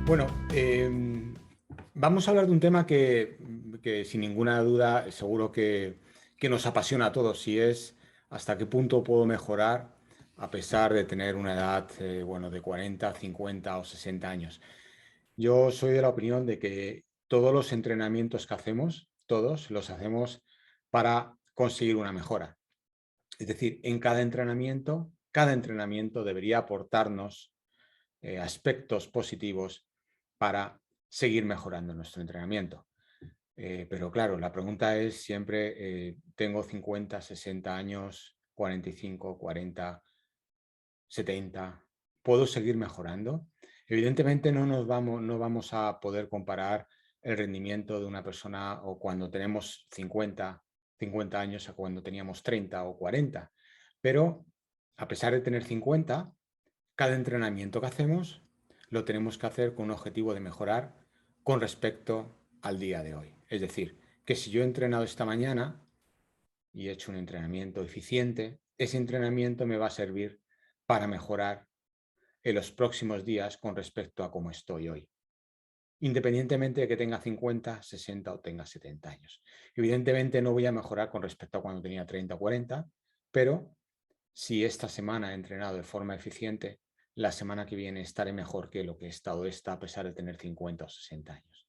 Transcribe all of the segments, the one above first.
Bueno, vamos a hablar de un tema que sin ninguna duda seguro que nos apasiona a todos, y es hasta qué punto puedo mejorar a pesar de tener una edad bueno, de 40, 50 o 60 años. Yo soy de la opinión de que todos los entrenamientos que hacemos, todos los hacemos para conseguir una mejora. Es decir, en cada entrenamiento debería aportarnos aspectos positivos para seguir mejorando nuestro entrenamiento. Pero claro, la pregunta es siempre, tengo 50, 60 años, 45, 40, 70, ¿puedo seguir mejorando? Evidentemente no vamos a poder comparar el rendimiento de una persona o cuando tenemos 50 años a cuando teníamos 30 o 40, pero a pesar de tener 50, cada entrenamiento que hacemos lo tenemos que hacer con un objetivo de mejorar con respecto al día de hoy. Es decir, que si yo he entrenado esta mañana y he hecho un entrenamiento eficiente, ese entrenamiento me va a servir para mejorar en los próximos días con respecto a cómo estoy hoy, independientemente de que tenga 50, 60 o tenga 70 años. Evidentemente no voy a mejorar con respecto a cuando tenía 30 o 40, pero si esta semana he entrenado de forma eficiente, la semana que viene estaré mejor que lo que he estado a pesar de tener 50 o 60 años.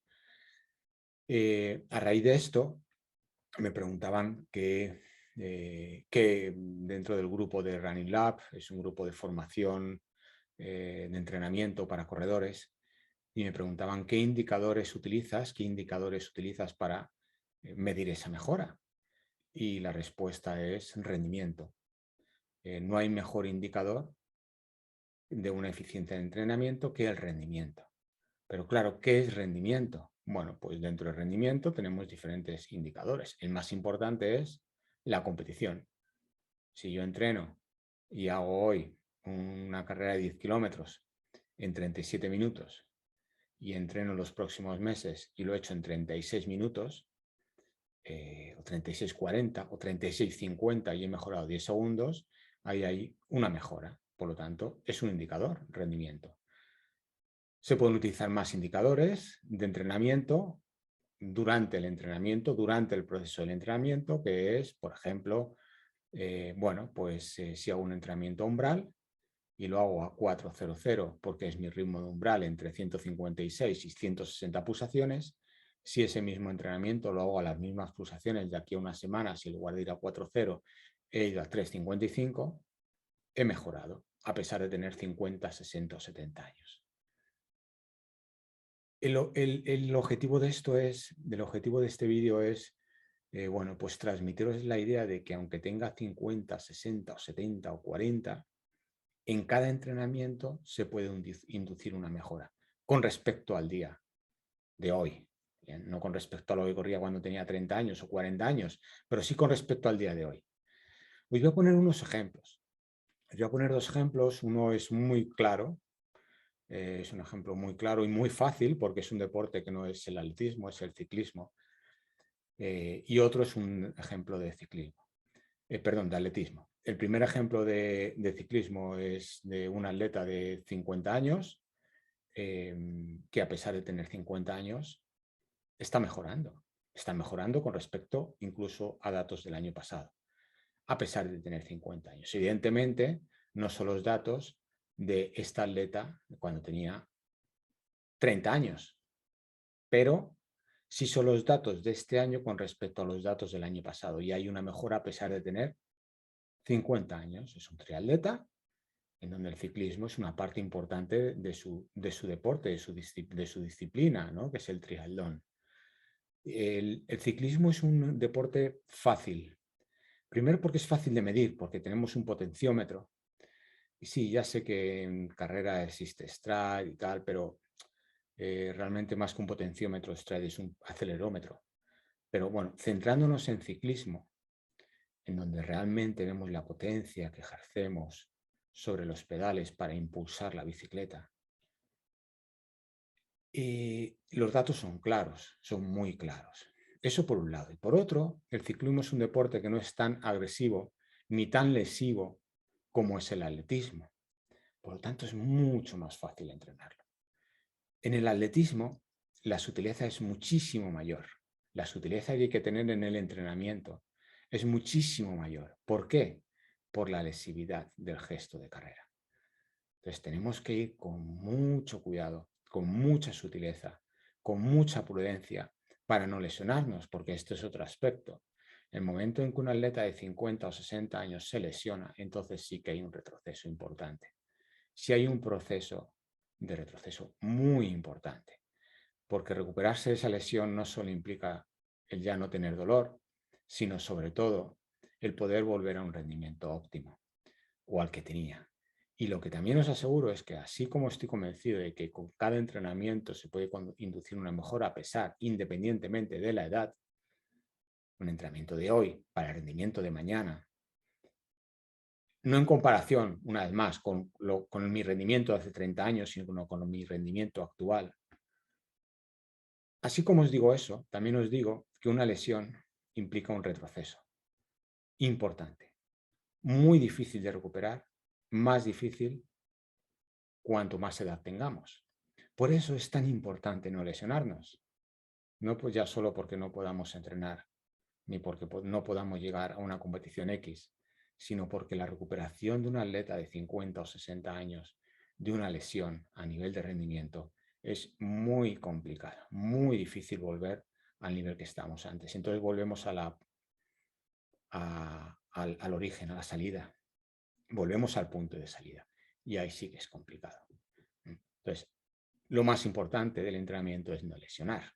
A raíz de esto, me preguntaban que dentro del grupo de Running Lab, es un grupo de formación, de entrenamiento para corredores, y me preguntaban qué indicadores utilizas para medir esa mejora. Y la respuesta es rendimiento. No hay mejor indicador de una eficiencia de entrenamiento que el rendimiento. Pero claro, ¿qué es rendimiento? Bueno, pues dentro del rendimiento tenemos diferentes indicadores. El más importante es la competición. Si yo entreno y hago hoy una carrera de 10 kilómetros en 37 minutos y entreno los próximos meses y lo he hecho en 36 minutos, o 36:40 o 36:50 y he mejorado 10 segundos, ahí hay una mejora. Por lo tanto, es un indicador, rendimiento. Se pueden utilizar más indicadores de entrenamiento durante el proceso del entrenamiento, que es, por ejemplo, bueno, pues si hago un entrenamiento umbral y lo hago a 4:00 porque es mi ritmo de umbral entre 156 y 160 pulsaciones, si ese mismo entrenamiento lo hago a las mismas pulsaciones de aquí a una semana, si en lugar de ir a 4:00 he ido a 3:55, he mejorado, a pesar de tener 50, 60 o 70 años. El objetivo de del objetivo de este vídeo es, bueno, pues transmitiros la idea de que aunque tenga 50, 60 o 70 o 40, en cada entrenamiento se puede inducir una mejora con respecto al día de hoy. Bien, no con respecto a lo que corría cuando tenía 30 años o 40 años, pero sí con respecto al día de hoy. Os voy a poner unos ejemplos. Os voy a poner dos ejemplos. Uno es muy claro, es un ejemplo muy claro y muy fácil porque es un deporte que no es el atletismo, es el ciclismo. Y otro es un ejemplo de ciclismo, perdón, de atletismo. El primer ejemplo de ciclismo es de un atleta de 50 años que a pesar de tener 50 años está mejorando. Está mejorando con respecto incluso a datos del año pasado, a pesar de tener 50 años. Evidentemente, no son los datos de esta atleta cuando tenía 30 años, pero sí son los datos de este año con respecto a los datos del año pasado. Y hay una mejora a pesar de tener 50 años. Es un triatleta en donde el ciclismo es una parte importante de su deporte, de su disciplina, ¿no? Que es el triatlón. El ciclismo es un deporte fácil. Primero porque es fácil de medir, porque tenemos un potenciómetro. Y sí, ya sé que en carrera existe Stride y tal, pero realmente más que un potenciómetro, Stride es un acelerómetro. Pero bueno, centrándonos en ciclismo, en donde realmente vemos la potencia que ejercemos sobre los pedales para impulsar la bicicleta. Y los datos son claros, son muy claros. Eso por un lado. Y por otro, el ciclismo es un deporte que no es tan agresivo ni tan lesivo como es el atletismo. Por lo tanto, es mucho más fácil entrenarlo. En el atletismo, la sutileza es muchísimo mayor. La sutileza que hay que tener en el entrenamiento es muchísimo mayor. ¿Por qué? Por la lesividad del gesto de carrera. Entonces tenemos que ir con mucho cuidado, con mucha sutileza, con mucha prudencia para no lesionarnos, porque esto es otro aspecto. El momento en que un atleta de 50 o 60 años se lesiona, entonces sí que hay un retroceso importante. Sí hay un proceso de retroceso muy importante, porque recuperarse de esa lesión no solo implica el ya no tener dolor, sino sobre todo el poder volver a un rendimiento óptimo o al que tenía. Y lo que también os aseguro es que así como estoy convencido de que con cada entrenamiento se puede inducir una mejora a pesar, independientemente de la edad, un entrenamiento de hoy para el rendimiento de mañana, no en comparación, una vez más, con mi rendimiento de hace 30 años, sino con mi rendimiento actual. Así como os digo eso, también os digo que una lesión implica un retroceso importante, muy difícil de recuperar, más difícil cuanto más edad tengamos. Por eso es tan importante no lesionarnos. No pues ya solo porque no podamos entrenar, ni porque no podamos llegar a una competición X, sino porque la recuperación de un atleta de 50 o 60 años de una lesión a nivel de rendimiento es muy complicada, muy difícil volver al nivel que estábamos antes. Entonces volvemos al origen, a la salida. Volvemos al punto de salida. Y ahí sí que es complicado. Entonces, lo más importante del entrenamiento es no lesionar.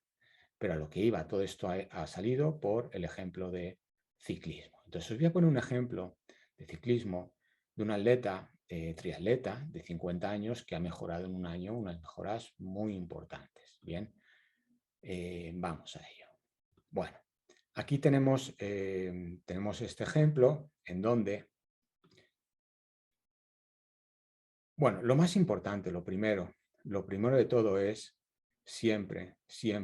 Pero a lo que iba, todo esto ha salido por el ejemplo de ciclismo. Entonces os voy a poner un ejemplo de ciclismo de un atleta, triatleta de 50 años que ha mejorado en un año unas mejoras muy importantes. Bien, vamos a ello. Bueno, aquí tenemos este ejemplo en donde, bueno, lo más importante, lo primero de todo es siempre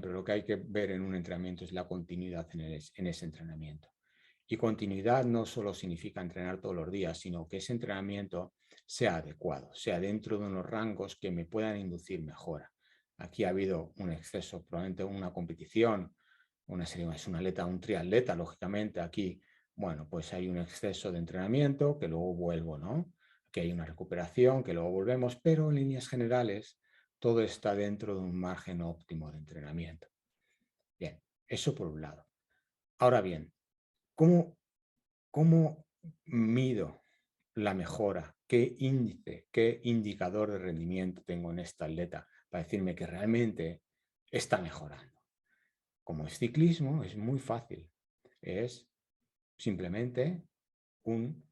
lo que hay que ver en un entrenamiento es la continuidad en ese entrenamiento. Y continuidad no solo significa entrenar todos los días, sino que ese entrenamiento sea adecuado, sea dentro de unos rangos que me puedan inducir mejora. Aquí ha habido un exceso, probablemente una competición, una serie, es un atleta, un triatleta, lógicamente aquí, bueno, pues hay un exceso de entrenamiento que luego vuelvo, ¿no? Que hay una recuperación, que luego volvemos, pero en líneas generales todo está dentro de un margen óptimo de entrenamiento. Bien, eso por un lado. Ahora bien, ¿cómo mido la mejora? ¿Qué índice, qué indicador de rendimiento tengo en esta atleta para decirme que realmente está mejorando? Como es ciclismo, es muy fácil. Es simplemente un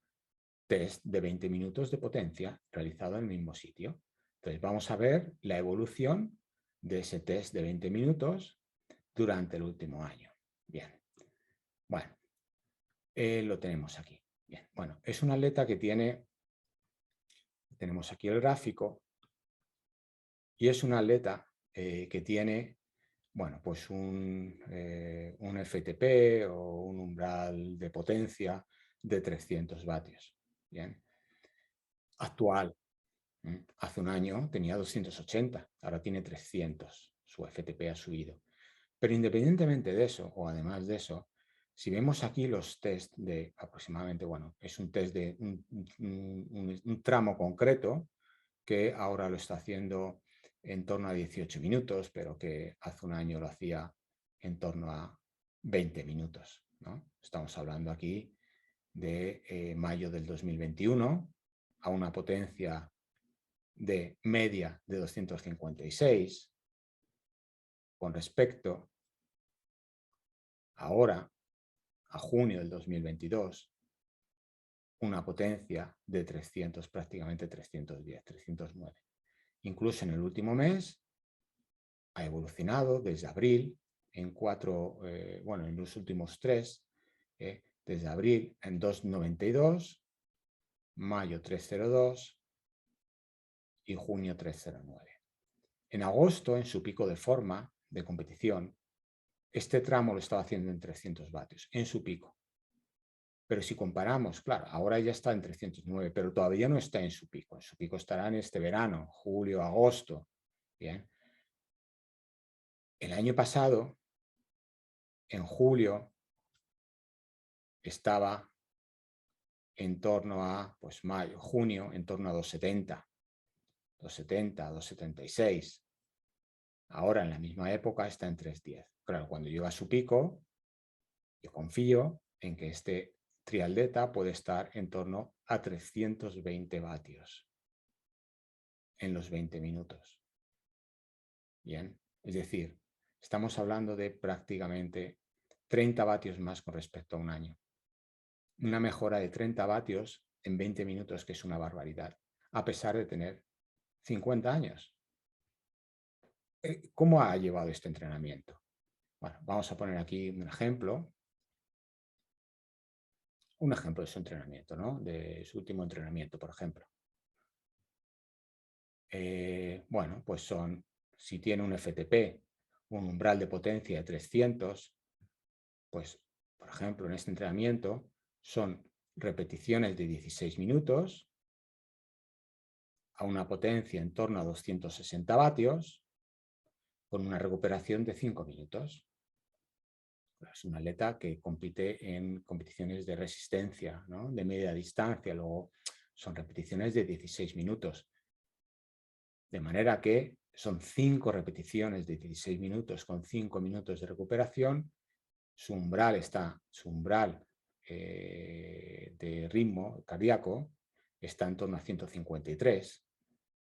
test de 20 minutos de potencia realizado en el mismo sitio. Entonces vamos a ver la evolución de ese test de 20 minutos durante el último año. Bien, bueno, lo tenemos aquí. Bien, bueno, es un atleta que tenemos aquí el gráfico, y es un atleta que tiene, bueno, pues un FTP o un umbral de potencia de 300 vatios. Bien, actual. Hace un año tenía 280, ahora tiene 300, su FTP ha subido. Pero independientemente de eso, o además de eso, si vemos aquí los test de aproximadamente, bueno, es un test de un tramo concreto que ahora lo está haciendo en torno a 18 minutos, pero que hace un año lo hacía en torno a 20 minutos, ¿no? Estamos hablando aquí de mayo del 2021 a una potencia de media de 256 con respecto ahora a junio del 2022, una potencia de 300, prácticamente 310, 309. Incluso en el último mes ha evolucionado desde abril en en los últimos tres, desde abril en 292, mayo 302 y junio 309. En agosto, en su pico de forma de competición, este tramo lo estaba haciendo en 300 vatios, en su pico. Pero si comparamos, claro, ahora ya está en 309, pero todavía no está en su pico. En su pico estará en este verano, julio, agosto. Bien. El año pasado, en julio, estaba en torno a, pues mayo, junio, en torno a 270, 276. Ahora, en la misma época, está en 310. Claro, cuando llega a su pico, yo confío en que este trialdeta puede estar en torno a 320 vatios en los 20 minutos. Bien, es decir, estamos hablando de prácticamente 30 vatios más con respecto a un año. Una mejora de 30 vatios en 20 minutos, que es una barbaridad, a pesar de tener 50 años. ¿Cómo ha llevado este entrenamiento? Bueno, vamos a poner aquí un ejemplo de su entrenamiento, ¿no? De su último entrenamiento, por ejemplo. Bueno, pues son, si tiene un FTP, un umbral de potencia de 300, pues, por ejemplo, en este entrenamiento son repeticiones de 16 minutos a una potencia en torno a 260 vatios con una recuperación de 5 minutos. Es un atleta que compite en competiciones de resistencia, ¿no? De media distancia, luego son repeticiones de 16 minutos. De manera que son 5 repeticiones de 16 minutos con 5 minutos de recuperación. Su umbral de ritmo cardíaco está en torno a 153.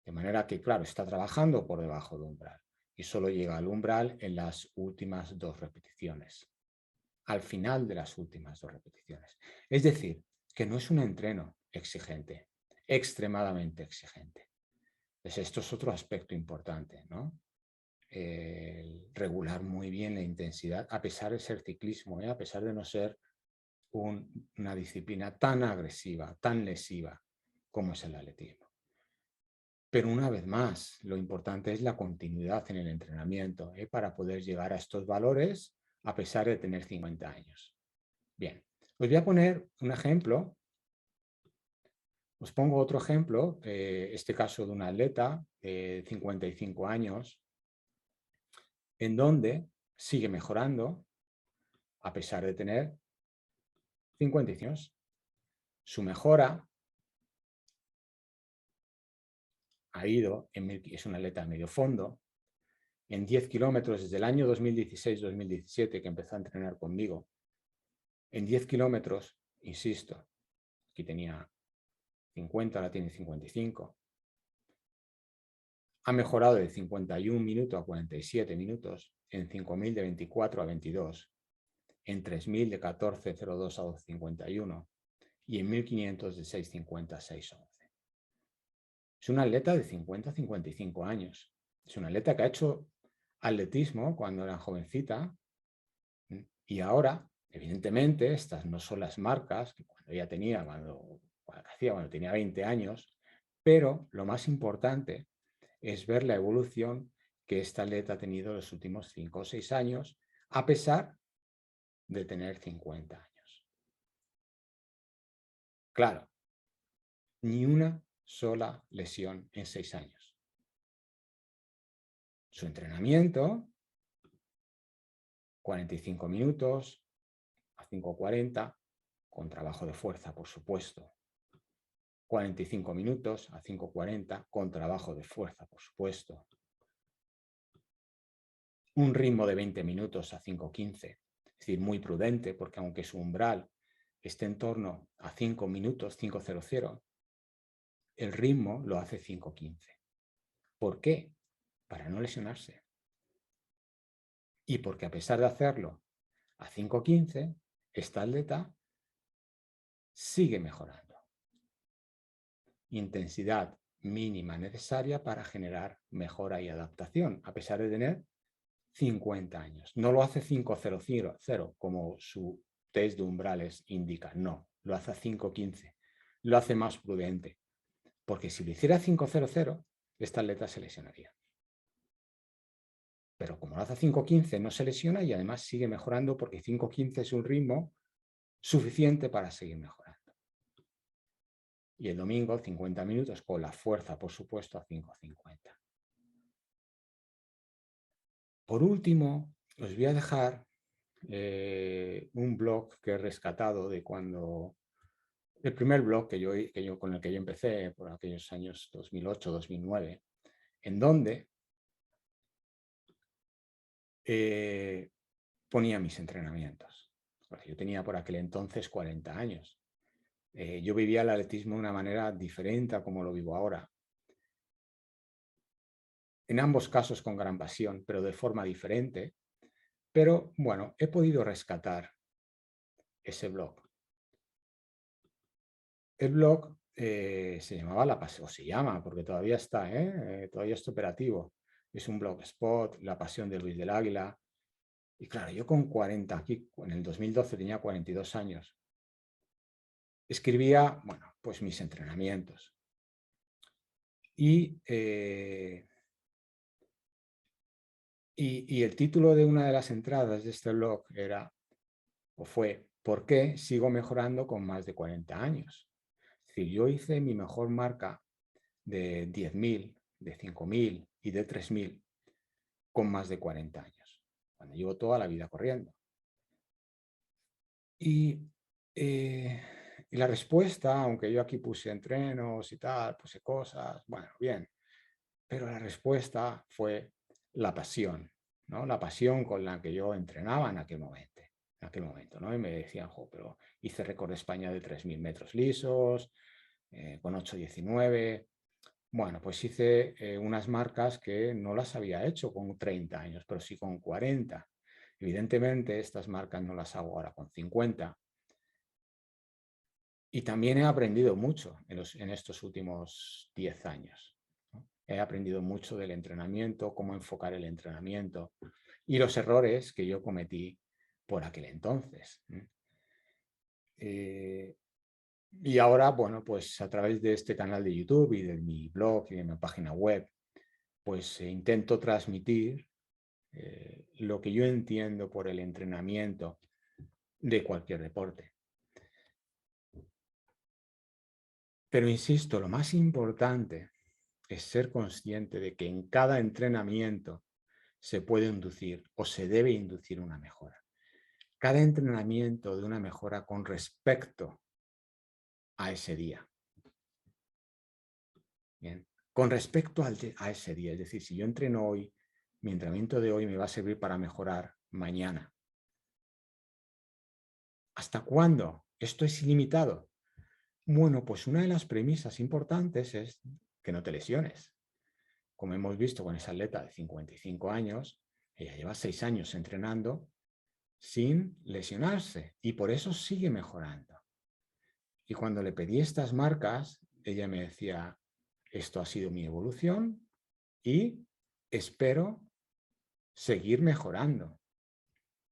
De manera que, claro, está trabajando por debajo del umbral y solo llega al umbral en las últimas 2 repeticiones, al final de las últimas 2 repeticiones. Es decir, que no es un entreno exigente, extremadamente exigente. Entonces, esto es otro aspecto importante, ¿no? Regular muy bien la intensidad, a pesar de ser ciclismo, a pesar de no ser una disciplina tan agresiva, tan lesiva como es el atletismo. Pero una vez más, lo importante es la continuidad en el entrenamiento para poder llegar a estos valores a pesar de tener 50 años. Bien, os voy a poner un ejemplo. Os pongo otro ejemplo, este caso de una atleta de 55 años, en donde sigue mejorando a pesar de tener 50 años. Su mejora ha ido, es una atleta de medio fondo, en 10 kilómetros desde el año 2016-2017 que empezó a entrenar conmigo. En 10 kilómetros, insisto, aquí tenía 50, ahora tiene 55. Ha mejorado de 51 minutos a 47 minutos, en 5.000 de 24 a 22, en 3.000 de 14.02 a 12.51 y en 1.500 de 6.50 a 6.11. Es una atleta de 50 a 55 años. Es una atleta que ha hecho atletismo cuando era jovencita y ahora, evidentemente, estas no son las marcas que cuando ella tenía, cuando tenía 20 años, pero lo más importante es ver la evolución que esta atleta ha tenido en los últimos 5 o 6 años, a pesar de tener 50 años. Claro, ni una sola lesión en 6 años. Su entrenamiento, 45 minutos a 5:40, con trabajo de fuerza, por supuesto. 45 minutos a 5:40, con trabajo de fuerza, por supuesto. Un ritmo de 20 minutos a 5:15, es decir, muy prudente, porque aunque su umbral esté en torno a 5 minutos, 5:00, el ritmo lo hace 5:15. ¿Por qué? Para no lesionarse. Y porque a pesar de hacerlo a 5:15, esta atleta sigue mejorando. Intensidad mínima necesaria para generar mejora y adaptación, a pesar de tener 50 años. No lo hace 5:00, como su test de umbrales indica, no, lo hace a 5:15. Lo hace más prudente, porque si lo hiciera a 5:00, esta atleta se lesionaría. Pero como lo hace a 5:15 no se lesiona y además sigue mejorando porque 5:15 es un ritmo suficiente para seguir mejorando. Y el domingo 50 minutos con la fuerza, por supuesto, a 5:50. Por último, os voy a dejar un blog que he rescatado de cuando, el primer blog con el que yo empecé por aquellos años 2008-2009, en donde ponía mis entrenamientos. Yo tenía por aquel entonces 40 años. Yo vivía el atletismo de una manera diferente a como lo vivo ahora. En ambos casos con gran pasión, pero de forma diferente. Pero bueno, he podido rescatar ese blog. El blog se llamaba La Pasión, o se llama, porque todavía está, todavía está operativo. Es un blogspot, La Pasión de Luis del Águila. Y claro, yo con 40, aquí en el 2012 tenía 42 años. Escribía, bueno, pues mis entrenamientos. Y el título de una de las entradas de este blog era, o fue, ¿por qué sigo mejorando con más de 40 años? Es decir, yo hice mi mejor marca de 10.000, de 5.000 y de 3.000 con más de 40 años, cuando llevo toda la vida corriendo. Y la respuesta, aunque yo aquí puse entrenos y tal, puse cosas, bueno, bien, pero la respuesta fue la pasión, ¿no? La pasión con la que yo entrenaba en aquel momento, ¿no? Y me decían, jo, pero hice récord de España de 3.000 metros lisos, con 8.19. Bueno, pues hice unas marcas que no las había hecho con 30 años, pero sí con 40. Evidentemente, estas marcas no las hago ahora con 50. Y también he aprendido mucho en estos últimos 10 años. He aprendido mucho del entrenamiento, cómo enfocar el entrenamiento y los errores que yo cometí por aquel entonces. Y ahora, bueno, pues a través de este canal de YouTube y de mi blog y de mi página web, pues intento transmitir lo que yo entiendo por el entrenamiento de cualquier deporte. Pero insisto, lo más importante es ser consciente de que en cada entrenamiento se puede inducir o se debe inducir una mejora. Cada entrenamiento de una mejora con respecto a ese día. Bien. Con respecto a ese día, es decir, si yo entreno hoy, mi entrenamiento de hoy me va a servir para mejorar mañana. ¿Hasta cuándo? Esto es ilimitado. Bueno, pues una de las premisas importantes es que no te lesiones. Como hemos visto con esa atleta de 55 años, ella lleva 6 años entrenando sin lesionarse y por eso sigue mejorando. Y cuando le pedí estas marcas, ella me decía, esto ha sido mi evolución y espero seguir mejorando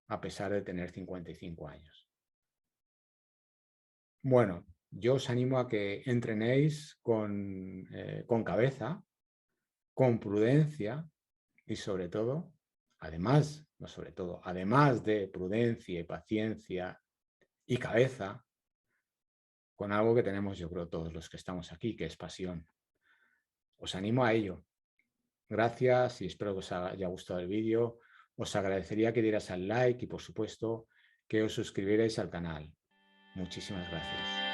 a pesar de tener 55 años. Bueno, yo os animo a que entrenéis con cabeza, con prudencia y sobre todo, además de prudencia y paciencia y cabeza, con algo que tenemos yo creo todos los que estamos aquí, que es pasión. Os animo a ello. Gracias y espero que os haya gustado el vídeo. Os agradecería que dierais al like y por supuesto que os suscribierais al canal. Muchísimas gracias.